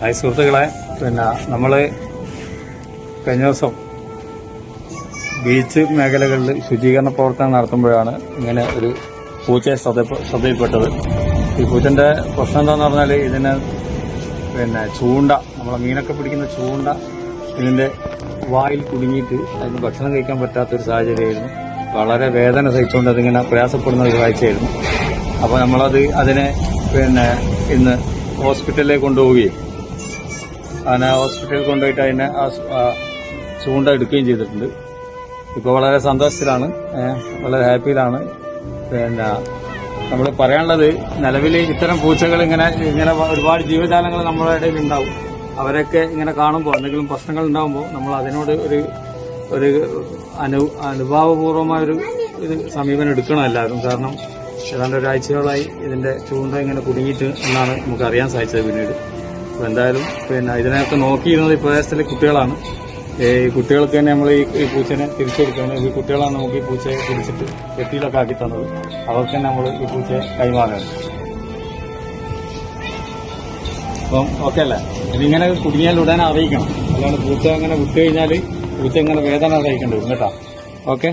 Hi സുഹൃത്തുക്കളെ, നമ്മൾ കഴിഞ്ഞ ദിവസം ബീച്ച് മേഖലകളിൽ ശുചീകരണ പ്രവർത്തനം നടത്തുമ്പോഴാണ് ഇങ്ങനെ ഒരു പൂച്ചയെ ശ്രദ്ധയിൽപ്പെട്ടത്. ഈ പൂച്ചന്റെ പ്രശ്നം എന്താണെന്ന് പറഞ്ഞാൽ ഇതിന് ചൂണ്ട, നമ്മളെ മീനൊക്കെ പിടിക്കുന്ന ചൂണ്ട ഇതിന്റെ വായിൽ കുടുങ്ങിയിട്ട് അതിന് ഭക്ഷണം കഴിക്കാൻ പറ്റാത്തൊരു സാഹചര്യമായിരുന്നു. വളരെ വേദന സഹിച്ചുകൊണ്ട് അതിങ്ങനെ പ്രയാസപ്പെടുന്ന ഒരു കാഴ്ചയായിരുന്നു. അപ്പോൾ അതിനെ ഇന്ന് ഹോസ്പിറ്റലിലേക്ക് കൊണ്ടുപോവുകയും അതിനെ ഹോസ്പിറ്റലിൽ കൊണ്ടുപോയിട്ട് അതിനെ ചൂണ്ട എടുക്കുകയും ചെയ്തിട്ടുണ്ട്. ഇപ്പോൾ വളരെ സന്തോഷത്തിലാണ്, വളരെ ഹാപ്പിയിലാണ്. നമ്മൾ പറയാനുള്ളത്, നിലവിൽ ഇത്തരം പൂച്ചകൾ ഇങ്ങനെ ഒരുപാട് ജീവജാലങ്ങൾ നമ്മുടെ ഇടയിൽ ഉണ്ടാവും. അവരൊക്കെ ഇങ്ങനെ കാണുമ്പോൾ എന്തെങ്കിലും പ്രശ്നങ്ങൾ ഉണ്ടാകുമ്പോൾ നമ്മൾ അതിനോട് ഒരു അനുഭാവപൂർവമായ ഒരു സമീപനം എടുക്കണം എല്ലാവരും. കാരണം ഏതാണ്ട് ഒരാഴ്ചകളായി ഇതിന്റെ ചൂണ്ട ഇങ്ങനെ കുടുങ്ങിയിട്ട് എന്നാണ് നമുക്ക് അറിയാൻ സാധിച്ചത് പിന്നീട്. അപ്പോൾ എന്തായാലും ഇതിനൊക്കെ നോക്കിയിരുന്നത് ഈ പ്രദേശത്തിലെ കുട്ടികളാണ്. ഈ കുട്ടികൾക്ക് തന്നെ നമ്മൾ ഈ പൂച്ചനെ തിരിച്ചു കൊടുക്കുകയാണ്. ഈ കുട്ടികളാണ് നമുക്ക് ഈ പൂച്ചയെ പിടിച്ചിട്ട് കെട്ടിയിലൊക്കെ ആക്കി തന്നത്. അവർക്ക് തന്നെ നമ്മൾ ഈ പൂച്ചയെ കൈമാറുകയാണ്. അപ്പം ഓക്കെ അല്ലേ? ഇതിങ്ങനെ കുടുങ്ങിയാൽ ഉടനെ അറിയിക്കണം. അല്ലാണ്ട് പൂച്ച അങ്ങനെ വിട്ടു കഴിഞ്ഞാൽ പൂച്ച ഇങ്ങനെ വേദന അറിയിക്കേണ്ടി വരും കേട്ടോ. ഓക്കെ.